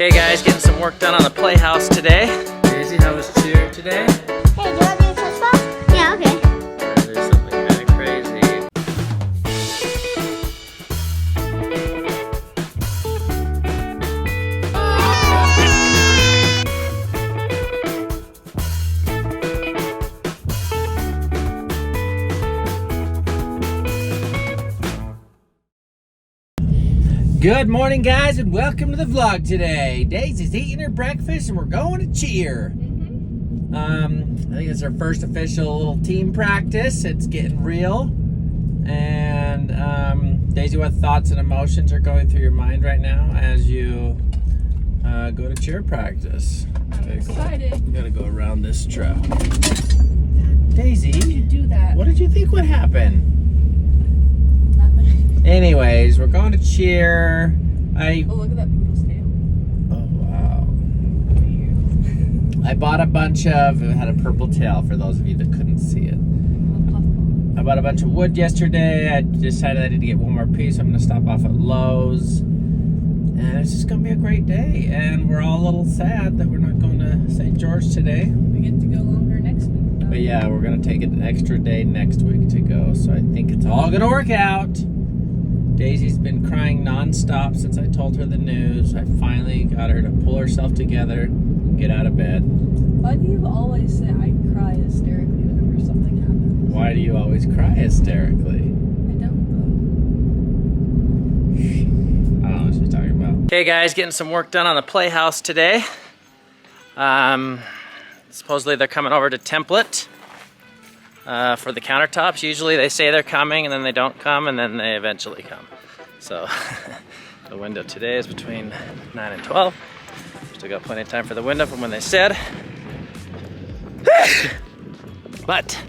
Okay guys, getting some work done on the playhouse today. Daisy, how was cheer today? Hey, do you want me to touch ball? Yeah, okay. There's something kind of crazy. Good morning guys and welcome to the vlog today. Daisy's eating her breakfast and we're going to cheer. I think it's our first official little team practice. It's getting real. And Daisy, what thoughts and emotions are going through your mind right now as you go to cheer practice? I'm excited. We gotta go around this truck. Daisy, You do that. what did you think would happen? Nothing. Anyways, we're going to cheer. Oh, look at that poodle's tail. Oh wow. I bought a bunch of, it had a purple tail for those of you that couldn't see it. I bought a bunch of wood yesterday. I decided I need to get one more piece. I'm gonna stop off at Lowe's. And it's just gonna be a great day. And we're all a little sad that we're not going to St. George today. We get to go longer next week, though. But yeah, we're gonna take an extra day next week to go. So I think it's all gonna work out. Daisy's been crying non-stop since I told her the news. I finally got her to pull herself together and get out of bed. Why do you always say I cry hysterically whenever something happens? Why do you always cry hysterically? I don't, I don't know what she's talking about. Okay guys, getting some work done on the playhouse today. Supposedly they're coming over to template for the countertops. Usually they say they're coming and then they don't come and then they eventually come. So the window today is between 9 and 12. Still got plenty of time for the window from when they said. But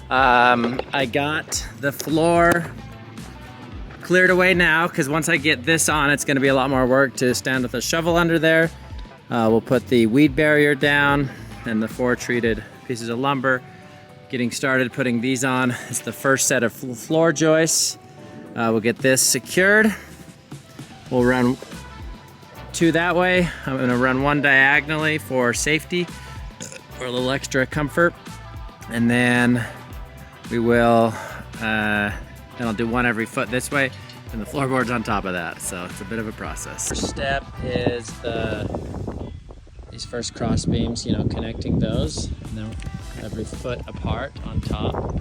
I got the floor cleared away now because once I get this on, it's going to be a lot more work to stand with a shovel under there. We'll put the weed barrier down and the 4 treated pieces of lumber. Getting started putting these on. It's the first set of floor joists. We'll get this secured. We'll run 2 that way. I'm gonna run 1 diagonally for safety, for a little extra comfort. And then we will, then I'll do 1 every foot this way, and the floorboard's on top of that. So it's a bit of a process. First step is these first cross beams, connecting those. And then every foot apart on top.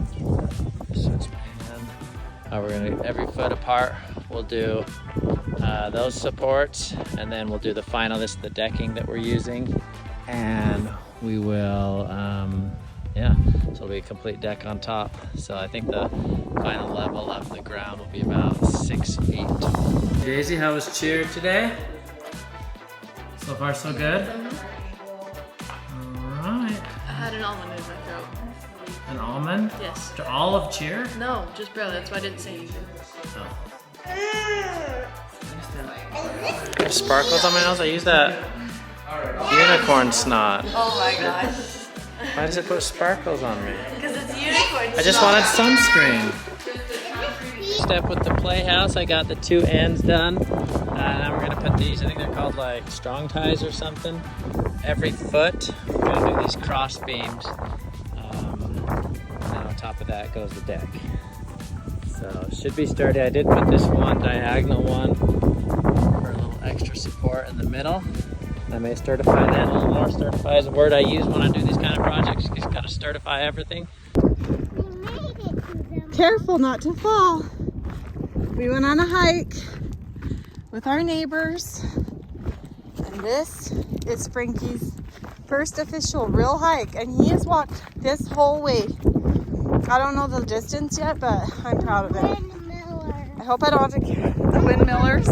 Switch my hand. We're gonna, every foot apart, we'll do those supports, and then we'll do the final, this is the decking that we're using. And we will, so it'll be a complete deck on top. So I think the final level of the ground will be about 6 feet. Daisy, how was cheer today? So far so good? Alright. I had an almond in my throat. An almond? Yes. To all of cheer? No, just barely. That's why I didn't say anything. Oh. I have sparkles on my nose. I use that unicorn snot. Oh my gosh. Why does it put sparkles on me? Because it's unicorn. I just wanted sunscreen. Step with the playhouse. I got the 2 ends done. Now we're gonna put these, I think they're called like strong ties or something. Every foot, we're gonna do these cross beams. And on top of that goes the deck. So it should be sturdy. I did put this 1 diagonal one for a little extra support in the middle. I may certify that a little more. Certify is a word I use when I do these kind of projects. You just gotta certify everything. Careful not to fall. We went on a hike with our neighbors, and this is Frankie's first official real hike, and he has walked this whole way. I don't know the distance yet, but I'm proud of him. I hope I don't have to the windmillers.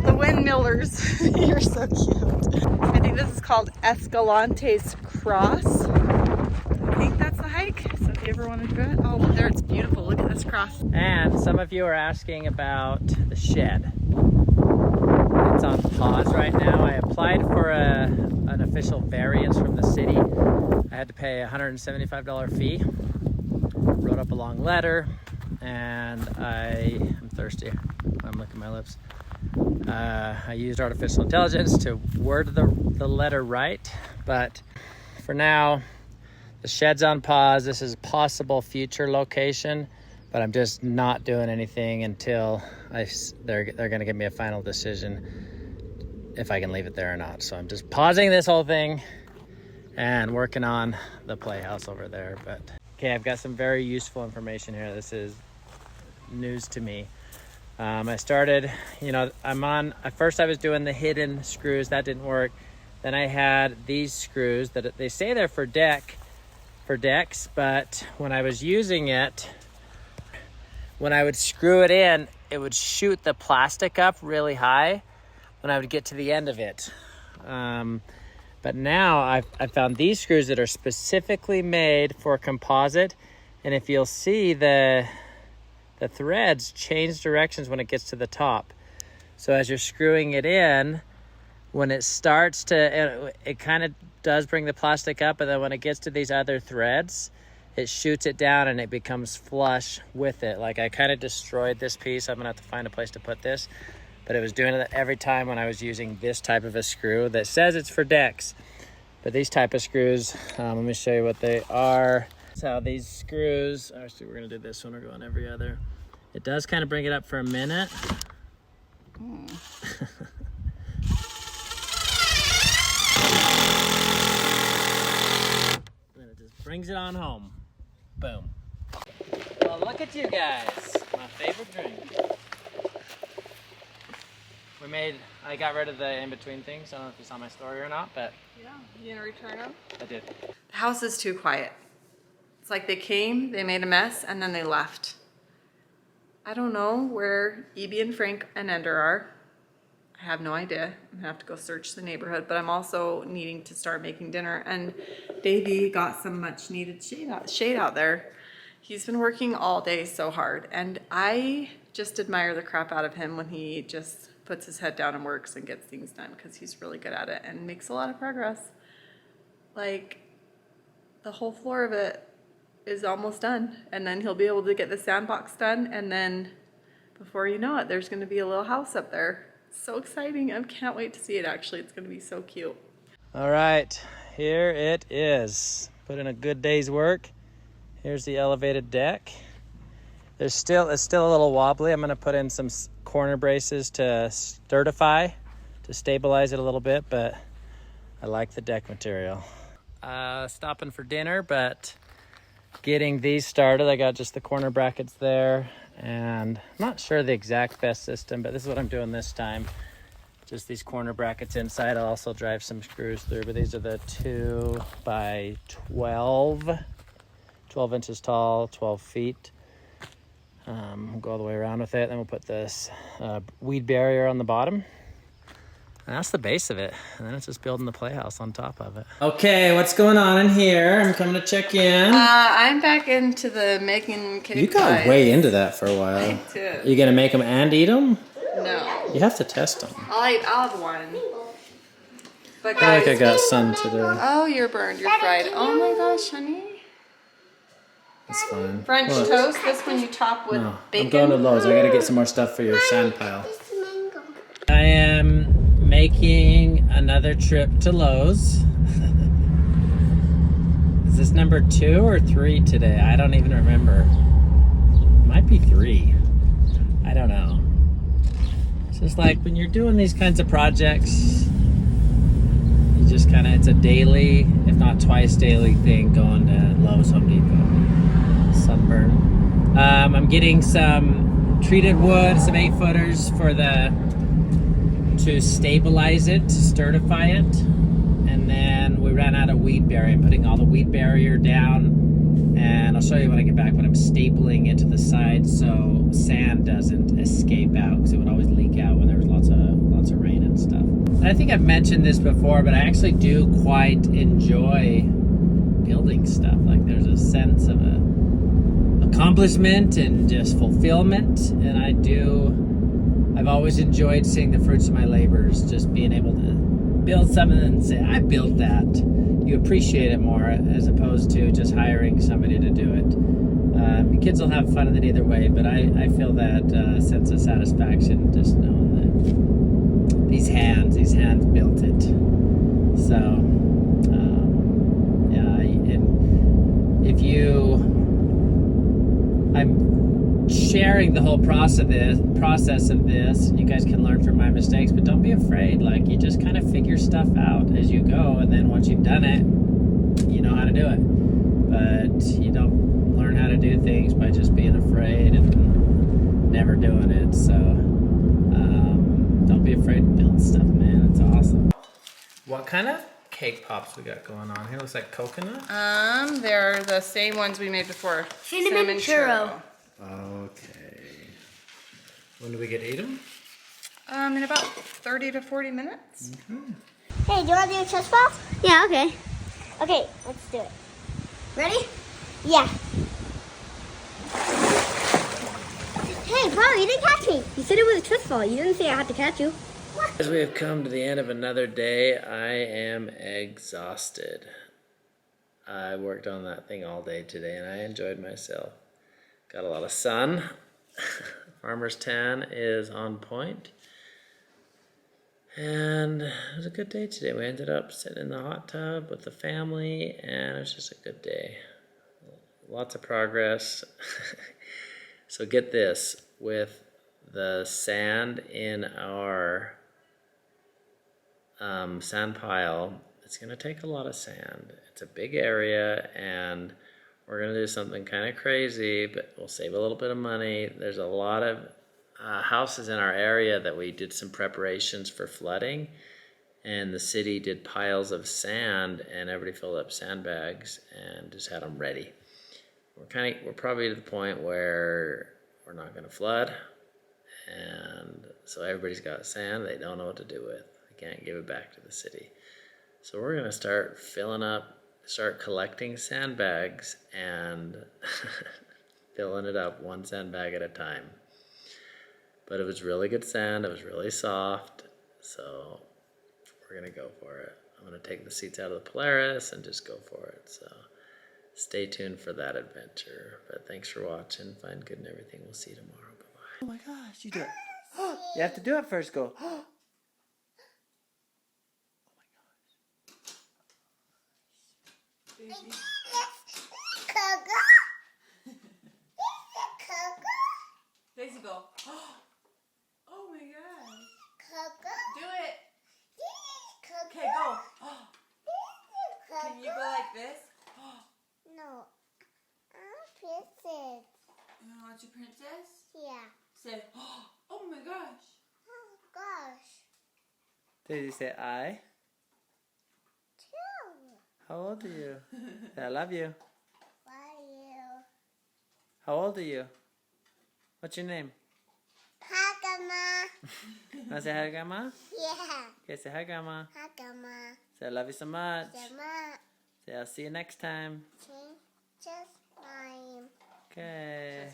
The windmillers. You're so cute. I think this is called Escalante's Cross. I think that's the hike. So if you ever want to do it, oh, there it's beautiful. Look at this cross. And some of you are asking about the shed. It's on pause right now. I applied for an official variance from the city. I had to pay a $175 fee. Wrote up a long letter, and I'm thirsty. I'm licking my lips. I used artificial intelligence to word the letter right, but for now, the shed's on pause. This is a possible future location, but I'm just not doing anything until they're gonna give me a final decision if I can leave it there or not. So I'm just pausing this whole thing and working on the playhouse over there. But okay, I've got some very useful information here. This is news to me. I started, at first I was doing the hidden screws. That didn't work. Then I had these screws that they say they're for decks, but when I was using it, when I would screw it in, it would shoot the plastic up really high when I would get to the end of it. But now I found these screws that are specifically made for composite, and if you'll see the threads change directions when it gets to the top. So as you're screwing it in, when it starts to, it kind of does bring the plastic up, and then when it gets to these other threads, it shoots it down and it becomes flush with it. Like I kind of destroyed this piece. I'm gonna have to find a place to put this, but it was doing it every time when I was using this type of a screw that says it's for decks. But these type of screws, let me show you what they are. So these screws, actually we're gonna do this one, we're going every other. It does kind of bring it up for a minute. And it just brings it on home. Boom. Well, look at you guys. My favorite drink. I got rid of the in-between things. I don't know if you saw my story or not, but. Yeah, you gonna return them? I did. The house is too quiet. It's like they came, they made a mess, and then they left. I don't know where Evie and Frank and Ender are. I have no idea. I'm gonna have to go search the neighborhood, but I'm also needing to start making dinner. And Davey got some much needed shade out there. He's been working all day so hard, and I just admire the crap out of him when he just puts his head down and works and gets things done, because he's really good at it and makes a lot of progress. Like, the whole floor of it is almost done, and then he'll be able to get the sandbox done, and then before you know it, there's going to be a little house up there. So exciting. I can't wait to see it. Actually, it's going to be so cute. All right, here it is. Put in a good day's work. Here's the elevated deck. It's still a little wobbly. I'm going to put in some corner braces to sturdify, to stabilize it a little bit, but I like the deck material. Stopping for dinner, but getting these started. I got just the corner brackets there, and I'm not sure the exact best system, but this is what I'm doing this time. Just these corner brackets inside. I'll also drive some screws through, but these are the 2 by 12 inches tall, 12 feet. We'll go all the way around with it. Then we'll put this weed barrier on the bottom. And that's the base of it. And then it's just building the playhouse on top of it. Okay, what's going on in here? I'm coming to check in. I'm back into the making cake. You got pies. way into that for a while. I did. You gonna make them and eat them? No. You have to test them. I'll have one. But I guys, feel like I got some today. oh, you're burned. You're fried. Oh my gosh, honey. That's fine. French What? toast. This one you top with No, bacon. I'm going to Lowe's. I gotta get some more stuff for your sand pile. I am making another trip to Lowe's. Is this number 2 or 3 today? I don't even remember. It might be 3. I don't know. It's just like when you're doing these kinds of projects, you just kind of, it's a daily, if not twice daily thing going to Lowe's, Home Depot. Sunburn. I'm getting some treated wood, some 8-footers for to stabilize it, to sturdify it. And then we ran out of weed barrier. I'm putting all the weed barrier down, and I'll show you when I get back, when I'm stapling it to the side so sand doesn't escape out, because it would always leak out when there was lots of rain and stuff. And I think I've mentioned this before, but I actually do quite enjoy building stuff. Like, there's a sense of accomplishment and just fulfillment, and I've always enjoyed seeing the fruits of my labors, just being able to build something and say, I built that. You appreciate it more as opposed to just hiring somebody to do it. Kids will have fun with it either way, but I feel that sense of satisfaction just knowing that these hands built it. So, yeah, and if I'm sharing the whole process of this, and you guys can learn from my mistakes, but don't be afraid. Like, you just kind of figure stuff out as you go, and then once you've done it, you know how to do it. But you don't learn how to do things by just being afraid and never doing it. So don't be afraid to build stuff, man. It's awesome. What kind of cake pops we got going on here? Looks like coconut. They're the same ones we made before. Cinnamon churro. Okay. When do we get to eat them? In about 30 to 40 minutes. Hey, do you want to do a chest ball? Yeah, okay. Okay, let's do it. Ready? Yeah. Hey, bro, you didn't catch me. You said it was a twist ball. You didn't say I had to catch you. As we have come to the end of another day, I am exhausted. I worked on that thing all day today and I enjoyed myself. Got a lot of sun. Farmer's tan is on point. And it was a good day today. We ended up sitting in the hot tub with the family and it was just a good day. Lots of progress. So get this, with the sand in our sand pile, it's going to take a lot of sand. It's a big area and we're going to do something kind of crazy, but we'll save a little bit of money. There's a lot of houses in our area that we did some preparations for flooding, and the city did piles of sand and everybody filled up sandbags and just had them ready. We're probably to the point where we're not going to flood, and so everybody's got sand they don't know what to do with. They can't give it back to the city. So we're going to start collecting sandbags and filling it up one sandbag at a time. But it was really good sand. It was really soft. So we're going to go for it. I'm going to take the seats out of the Polaris and just go for it. So stay tuned for that adventure. But thanks for watching. Find good and everything. We'll see you tomorrow. Bye-bye. Oh my gosh, you do it. You have to do it first. Go. Daisy, go. Oh my gosh. Do it. Okay, go. Can you go like this? No. I'm princess. You want your princess? Yeah. Say, oh my gosh. Oh gosh. Daisy, say I. Two. How old are you? Say, I love you. Why you? How old are you? What's your name? Hi, Grandma. Want to say hi to Grandma? Yeah. Okay, say hi, Grandma. Hi, Grandma. Say I love you so much. Grandma. Say I'll see you next time. Just time. Okay.